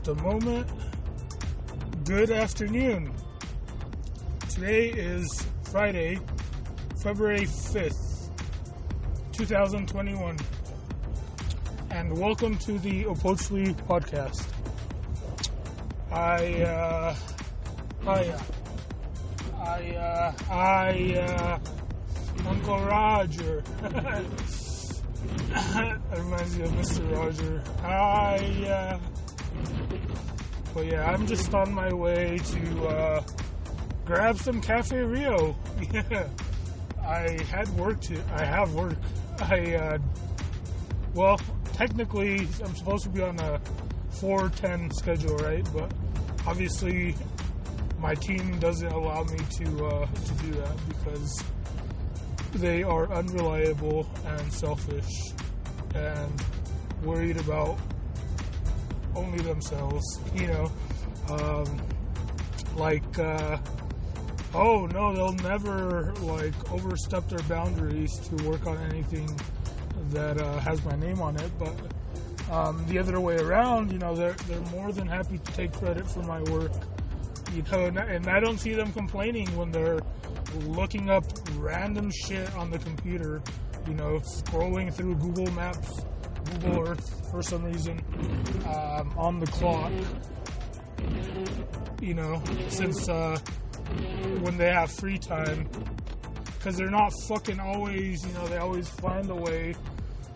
just a moment. Good afternoon. Today is Friday, February 5th, 2021. And welcome to the Opochtli podcast. Uncle Roger. That reminds me of Mr. Roger. But yeah, I'm just on my way to grab some Cafe Rio. Yeah, I have work. Well, technically, I'm supposed to be on a 4:10 schedule, right? But obviously, my team doesn't allow me to do that because they are unreliable and selfish and worried about only themselves, oh no, they'll never overstep their boundaries to work on anything that has my name on it. But the other way around, they're more than happy to take credit for my work, and I don't see them complaining when they're looking up random shit on the computer, scrolling through Google Maps, Google Earth for some reason, on the clock, since when they have free time, because they're not fucking always, they always find a way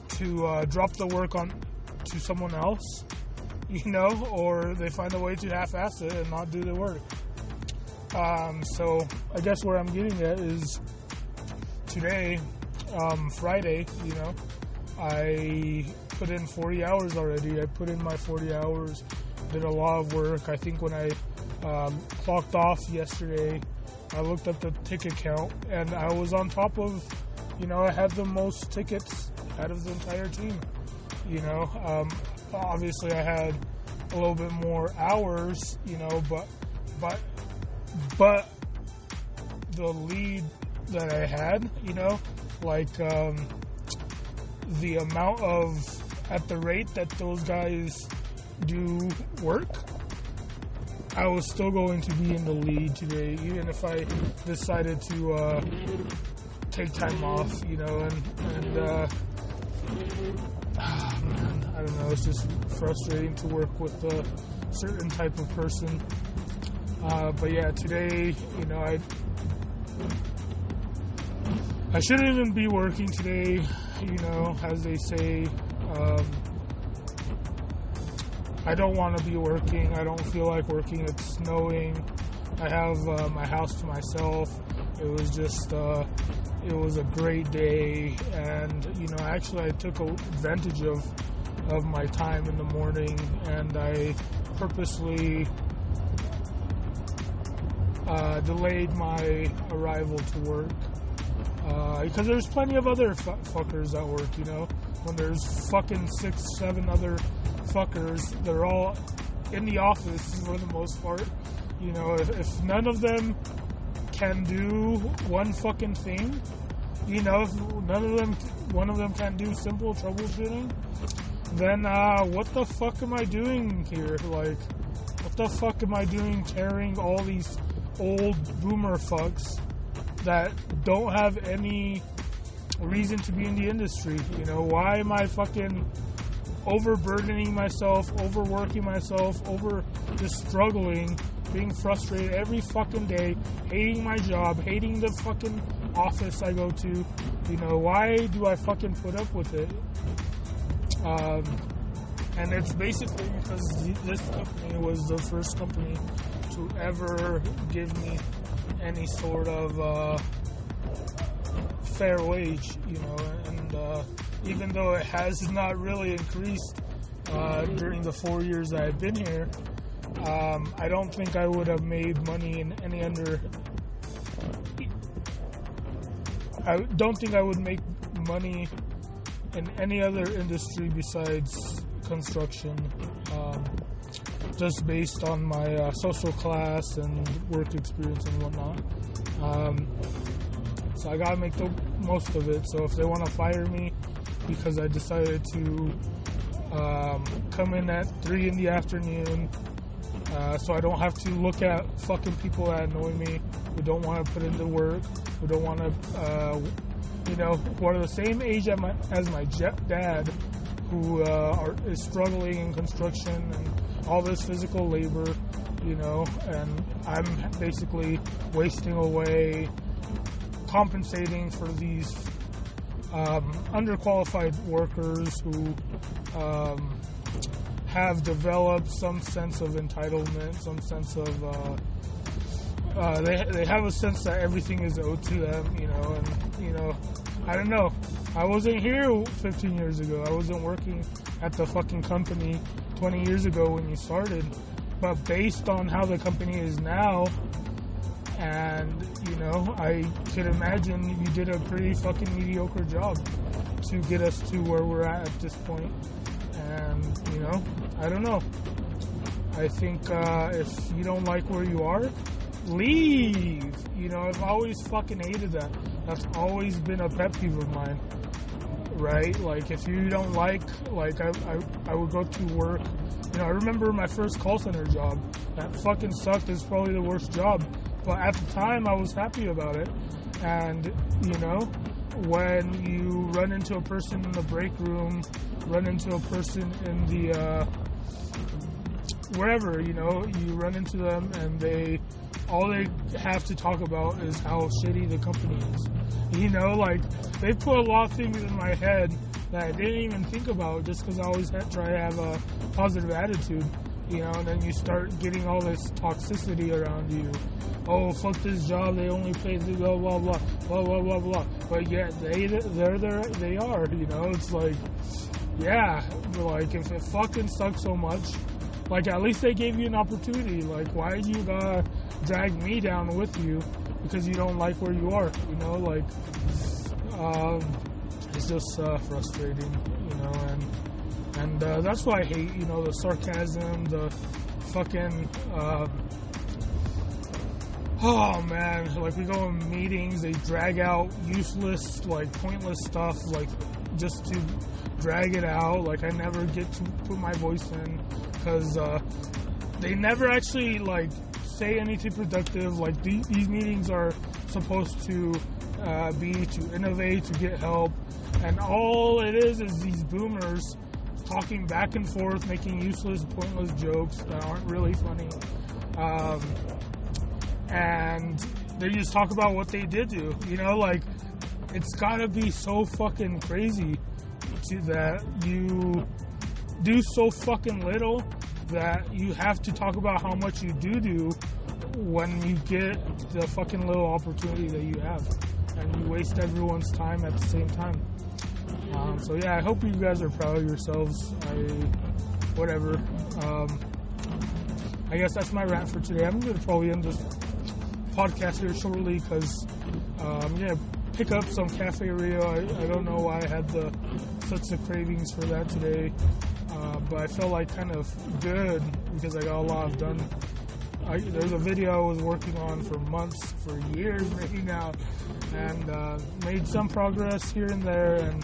to drop the work on to someone else, or they find a way to half-ass it and not do the work. So I guess where I'm getting at is today, Friday, I put in 40 hours already. I put in my 40 hours, did a lot of work. I think when I clocked off yesterday, I looked at the ticket count, and I was on top of, I had the most tickets out of the entire team. Obviously I had a little bit more hours, but the lead that I had, the amount at the rate that those guys do work, I was still going to be in the lead today, even if I decided to take time off, man, I don't know, it's just frustrating to work with a certain type of person. But yeah, today, I shouldn't even be working today, as they say. I don't want to be working. I don't feel like working. It's snowing. I have my house to myself. It was just, it was a great day. And, actually I took advantage of my time in the morning, and I purposely delayed my arrival to work. Because there's plenty of other fuckers at work, when there's fucking 6-7 other fuckers, they're all in the office for the most part. If none of them can do one fucking thing, if one of them can do simple troubleshooting, then what the fuck am I doing here? What the fuck am I doing carrying all these old boomer fucks that don't have any reason to be in the industry? Why am I fucking overburdening myself, overworking myself, just struggling, being frustrated every fucking day, hating my job, hating the fucking office I go to? Why do I fucking put up with it? And it's basically because this company was the first company to ever give me any sort of fair wage, and even though it has not really increased during the 4 years that I've been here, I don't think I would have made money in any other. I don't think I would make money in any other industry besides construction, just based on my social class and work experience and whatnot. So I gotta make the most of it. So if they want to fire me because I decided to come in at 3 in the afternoon, so I don't have to look at fucking people that annoy me, who don't want to put in the work, who don't want to, who are the same age as my dad, who is struggling in construction and all this physical labor, and I'm basically wasting away compensating for these underqualified workers who have developed some sense of entitlement, some sense of they have a sense that everything is owed to them, and I don't know. I wasn't here 15 years ago. I wasn't working at the fucking company 20 years ago when you started. But based on how the company is now, and, I could imagine you did a pretty fucking mediocre job to get us to where we're at this point. And, I don't know. I think if you don't like where you are, leave. I've always fucking hated that. That's always been a pet peeve of mine, right? Like, if you don't like I would go to work. I remember my first call center job. That fucking sucked. It's probably the worst job. But at the time, I was happy about it. And, when you run into a person in the break room, run into a person in the, wherever, you run into them and all they have to talk about is how shitty the company is. They put a lot of things in my head that I didn't even think about just because I always try to have a positive attitude, and then you start getting all this toxicity around you. Oh, fuck this job, they only pay blah, blah, blah, blah, blah, blah, blah. But yet, they are, it's like, yeah, like, if it fucking sucks so much, like, at least they gave you an opportunity. Like, why do you gotta drag me down with you because you don't like where you are, it's just frustrating, and that's why I hate, the sarcasm, the fucking, oh man, like, we go in meetings, they drag out useless, pointless stuff, just to drag it out, I never get to put my voice in, because, they never actually, say anything productive. These meetings are supposed to be to innovate, to get help, and all it is these boomers talking back and forth, making useless, pointless jokes that aren't really funny, and they just talk about what they did do, it's gotta be so fucking crazy that you do so fucking little that you have to talk about how much you do when you get the fucking little opportunity that you have, and you waste everyone's time at the same time. So yeah, I hope you guys are proud of yourselves. I guess that's my rant for today. I'm going to probably end this podcast here shortly because I'm going to pick up some Cafe Rio. I don't know why I had such the cravings for that today. But I felt kind of good because I got a lot done. There's a video I was working on for months, for years maybe now, and made some progress here and there, and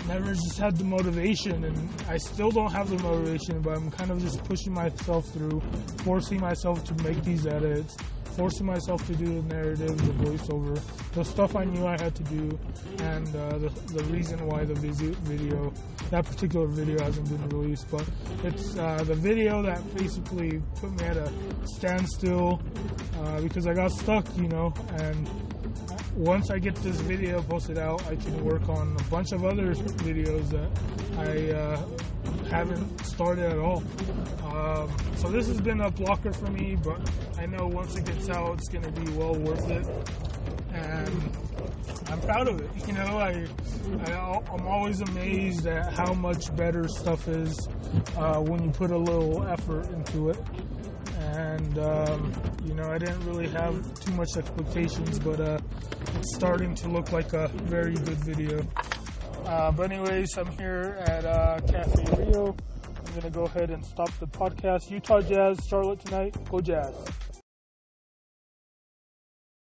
never just had the motivation, and I still don't have the motivation, but I'm kind of just pushing myself through, forcing myself to make these edits, forcing myself to do the narrative, the voiceover, the stuff I knew I had to do, and the reason why that particular video hasn't been released. But it's the video that basically put me at a standstill because I got stuck, and once I get this video posted out, I can work on a bunch of other videos that I haven't started at all. So this has been a blocker for me, but I know once it gets out, it's going to be well worth it. And I'm proud of it. I'm always amazed at how much better stuff is when you put a little effort into it. And, I didn't really have too much expectations, but it's starting to look like a very good video. But anyways, I'm here at Cafe Rio. I'm going to go ahead and stop the podcast. Utah Jazz, Charlotte tonight. Go Jazz.